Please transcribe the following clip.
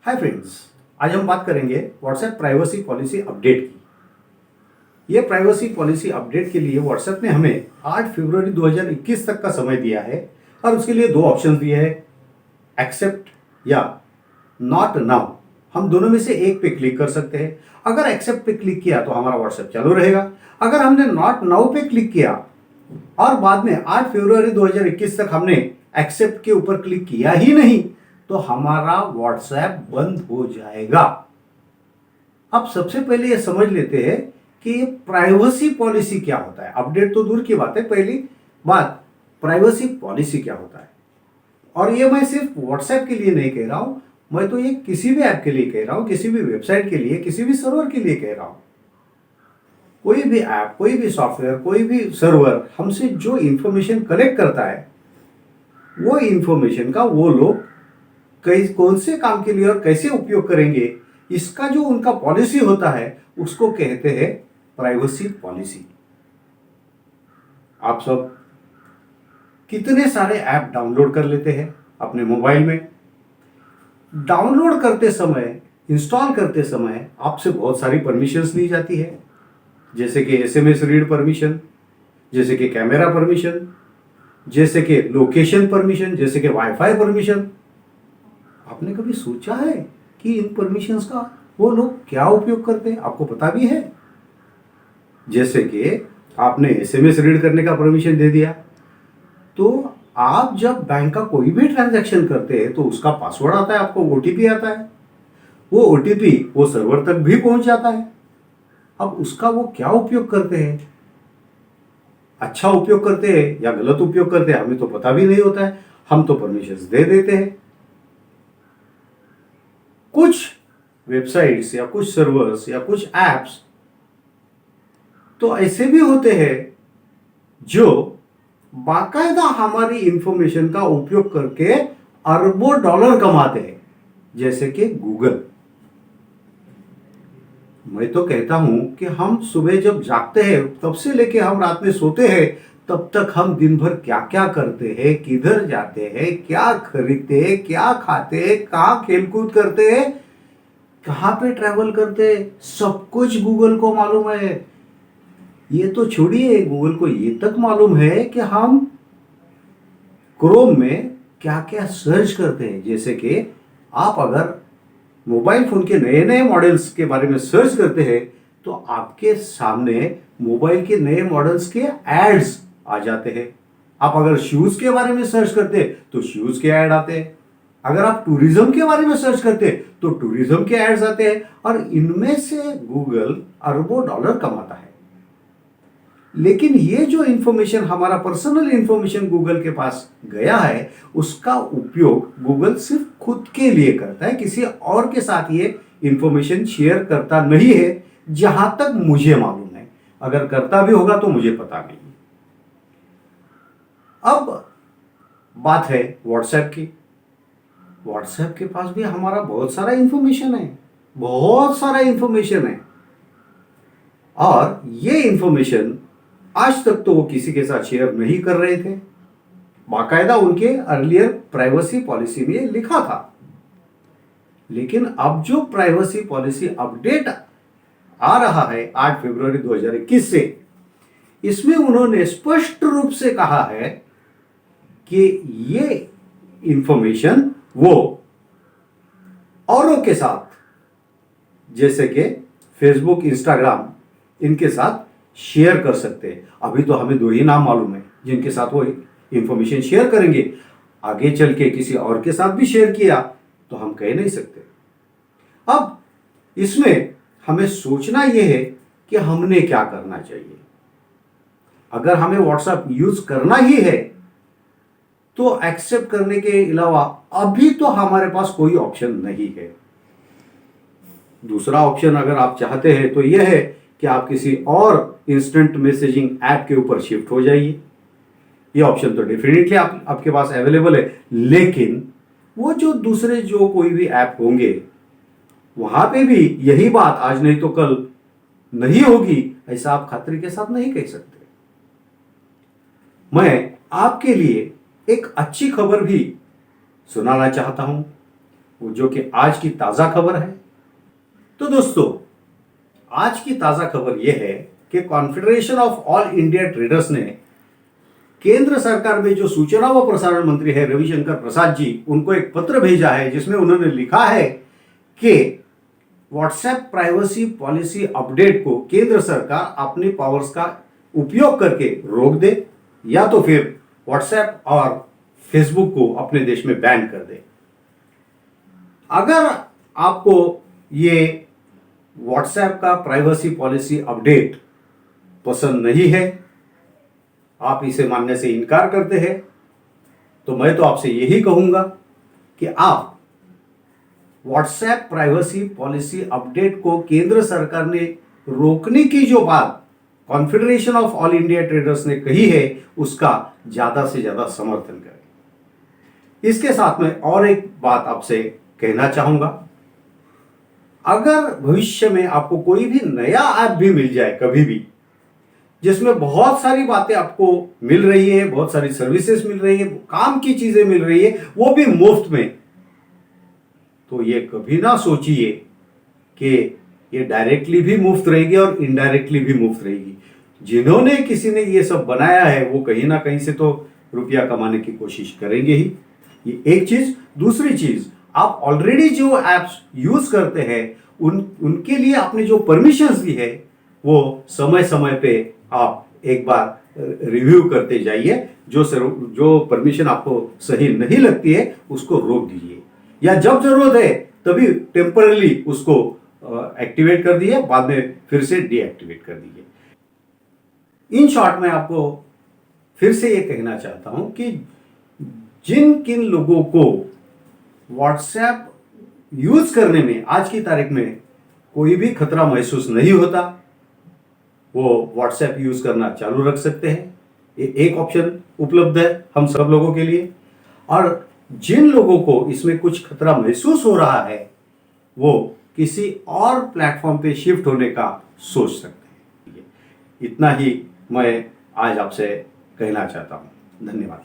Hi friends, आज हम बात करेंगे व्हाट्सएप प्राइवेसी पॉलिसी अपडेट की। ये प्राइवेसी पॉलिसी अपडेट के लिए व्हाट्सएप ने हमें 8 फरवरी 2021 तक का समय दिया है और उसके लिए दो ऑप्शन दिए हैं, एक्सेप्ट या नॉट नाउ। हम दोनों में से एक पे क्लिक कर सकते हैं। अगर एक्सेप्ट पे क्लिक किया तो हमारा व्हाट्सएप चालू रहेगा। अगर हमने नॉट नाउ पे क्लिक किया और बाद में 8 फरवरी 2021 तक हमने एक्सेप्ट के ऊपर क्लिक किया ही नहीं तो हमारा व्हाट्सएप बंद हो जाएगा। अब सबसे पहले ये समझ लेते हैं कि ये प्राइवेसी पॉलिसी क्या होता है। अपडेट तो दूर की बात है, पहली बात प्राइवेसी पॉलिसी क्या होता है। और ये मैं सिर्फ व्हाट्सएप के लिए नहीं कह रहा हूं, मैं तो ये किसी भी ऐप के लिए कह रहा हूं, किसी भी वेबसाइट के लिए, किसी भी सर्वर के लिए कह रहा हूं। कोई भी ऐप, कोई भी सॉफ्टवेयर, कोई भी सर्वर हमसे जो इंफॉर्मेशन कलेक्ट करता है वो इंफॉर्मेशन का वो लोग कौन से काम के लिए और कैसे उपयोग करेंगे, इसका जो उनका पॉलिसी होता है उसको कहते हैं प्राइवेसी पॉलिसी। आप सब कितने सारे ऐप डाउनलोड कर लेते हैं अपने मोबाइल में। डाउनलोड करते समय, इंस्टॉल करते समय आपसे बहुत सारी परमिशंस ली जाती है, जैसे कि एसएमएस रीड परमिशन, जैसे कि कैमरा परमिशन, जैसे कि लोकेशन परमिशन, जैसे कि वाईफाई परमिशन। आपने कभी सोचा है कि इन परमिशंस का वो लोग क्या उपयोग करते हैं? आपको पता भी है? जैसे कि आपने एसएमएस रीड करने का परमिशन दे दिया तो आप जब बैंक का कोई भी ट्रांजैक्शन करते हैं तो उसका पासवर्ड आता है, आपको ओटीपी आता है। वो ओटीपी वो सर्वर तक भी पहुंच जाता है। अब उसका वो क्या उपयोग करते हैं, अच्छा उपयोग करते हैं या गलत उपयोग करते हैं, हमें तो पता भी नहीं होता है। हम तो परमिशंस दे देते हैं। कुछ वेबसाइट्स या कुछ सर्वर्स या कुछ एप्स तो ऐसे भी होते हैं जो बाकायदा हमारी इंफॉर्मेशन का उपयोग करके अरबों डॉलर कमाते हैं, जैसे कि गूगल। मैं तो कहता हूं कि हम सुबह जब जागते हैं तब से लेके हम रात में सोते हैं तब तक हम दिन भर क्या क्या करते हैं, किधर जाते हैं, क्या खरीदते हैं, क्या खाते हैं, कहाँ खेलकूद करते हैं, कहाँ पे ट्रैवल करते हैं, सब कुछ गूगल को मालूम है। ये तो छोड़िए, गूगल को ये तक मालूम है कि हम क्रोम में क्या क्या सर्च करते हैं। जैसे कि आप अगर मोबाइल फोन के नए नए मॉडल्स के बारे में सर्च करते हैं तो आपके सामने मोबाइल के नए मॉडल्स के एड्स आ जाते हैं। आप अगर शूज के बारे में सर्च करते हैं तो शूज के ऐड आते हैं। अगर आप टूरिज्म के बारे में सर्च करते हैं तो टूरिज्म के एड्स आते हैं। और इनमें से गूगल अरबों डॉलर कमाता है। लेकिन ये जो इंफॉर्मेशन, हमारा पर्सनल इंफॉर्मेशन गूगल के पास गया है, उसका उपयोग गूगल सिर्फ खुद के लिए करता है, किसी और के साथ ये इंफॉर्मेशन शेयर करता नहीं है, जहां तक मुझे मालूम है। अगर करता भी होगा तो मुझे पता नहीं। अब बात है व्हाट्सएप की। व्हाट्सएप के पास भी हमारा बहुत सारा इंफॉर्मेशन है, बहुत सारा इंफॉर्मेशन है। और ये इंफॉर्मेशन आज तक तो वो किसी के साथ शेयर नहीं कर रहे थे, बाकायदा उनके अर्लियर प्राइवेसी पॉलिसी में लिखा था। लेकिन अब जो प्राइवेसी पॉलिसी अपडेट आ रहा है 8 फरवरी 2021 से, इसमें उन्होंने स्पष्ट रूप से कहा है कि ये इंफॉर्मेशन वो औरों के साथ, जैसे कि फेसबुक, इंस्टाग्राम, इनके साथ शेयर कर सकते हैं। अभी तो हमें दो ही नाम मालूम है जिनके साथ वो इंफॉर्मेशन शेयर करेंगे। आगे चल के किसी और के साथ भी शेयर किया तो हम कह नहीं सकते। अब इसमें हमें सोचना यह है कि हमने क्या करना चाहिए। अगर हमें व्हाट्सएप यूज करना ही है तो एक्सेप्ट करने के अलावा अभी तो हमारे पास कोई ऑप्शन नहीं है। दूसरा ऑप्शन अगर आप चाहते हैं तो यह है कि आप किसी और इंस्टेंट मैसेजिंग ऐप के ऊपर शिफ्ट हो जाइए। ये ऑप्शन तो डेफिनेटली आपके पास अवेलेबल है। लेकिन वो जो दूसरे जो कोई भी ऐप होंगे वहां पे भी यही बात आज नहीं तो कल नहीं होगी, ऐसा आप खातिर के साथ नहीं कह सकते। मैं आपके लिए एक अच्छी खबर भी सुनाना चाहता हूं। वो जो कि आज की ताज़ा खबर है। तो दोस्तों, आज की ताज़ा खबर यह है कि confederation of all India traders ने केंद्र सरकार में जो सूचना व प्रसारण मंत्री है रविशंकर प्रसाद जी, उनको एक पत्र भेजा है जिसमें उन्होंने लिखा है कि व्हाट्सएप प्राइवेसी पॉलिसी अपडेट को केंद्र सरकार अपने पावर्स का उपयोग करके रोक दे या तो फिर व्हाट्सएप और फेसबुक को अपने देश में बैन कर दे। अगर आपको ये व्हाट्सएप का प्राइवेसी पॉलिसी अपडेट पसंद नहीं है, आप इसे मानने से इनकार करते हैं, तो मैं तो आपसे यही कहूंगा कि आप व्हाट्सएप प्राइवेसी पॉलिसी अपडेट को केंद्र सरकार ने रोकने की जो बात confederation of all India traders ने कही है, उसका ज्यादा से ज्यादा समर्थन करें। इसके साथ में और एक बात आपसे कहना चाहूंगा, अगर भविष्य में आपको कोई भी नया ऐप भी मिल जाए कभी भी, जिसमें बहुत सारी बातें आपको मिल रही है, बहुत सारी सर्विसेज मिल रही है, काम की चीजें मिल रही है, वो भी मुफ्त में, तो ये कभी ना सोचिए कि ये डायरेक्टली भी मुफ्त रहेगी और इनडायरेक्टली भी मुफ्त रहेगी। जिन्होंने किसी ने ये सब बनाया है वो कहीं ना कहीं से तो रुपया कमाने की कोशिश करेंगे ही। ये एक चीज। दूसरी चीज, आप ऑलरेडी जो एप्स यूज करते हैं उनके लिए आपने जो परमिशंस दी है वो समय समय पे आप एक बार रिव्यू करते जाइए। जो परमिशन आपको सही नहीं लगती है उसको रोक दीजिए, या जब जरूरत है तभी टेम्पररी उसको एक्टिवेट कर दिए, बाद में फिर से डीएक्टिवेट कर दीजिए। इन शॉर्ट में आपको फिर से ये कहना चाहता हूं कि जिन किन लोगों को व्हाट्सएप यूज करने में आज की तारीख में कोई भी खतरा महसूस नहीं होता, वो व्हाट्सएप यूज करना चालू रख सकते हैं। ये एक ऑप्शन उपलब्ध है हम सब लोगों के लिए। और जिन लोगों को इसमें कुछ खतरा महसूस हो रहा है वो किसी और प्लेटफॉर्म पे शिफ्ट होने का सोच सकते हैं। इतना ही मैं आज आपसे कहना चाहता हूं। धन्यवाद।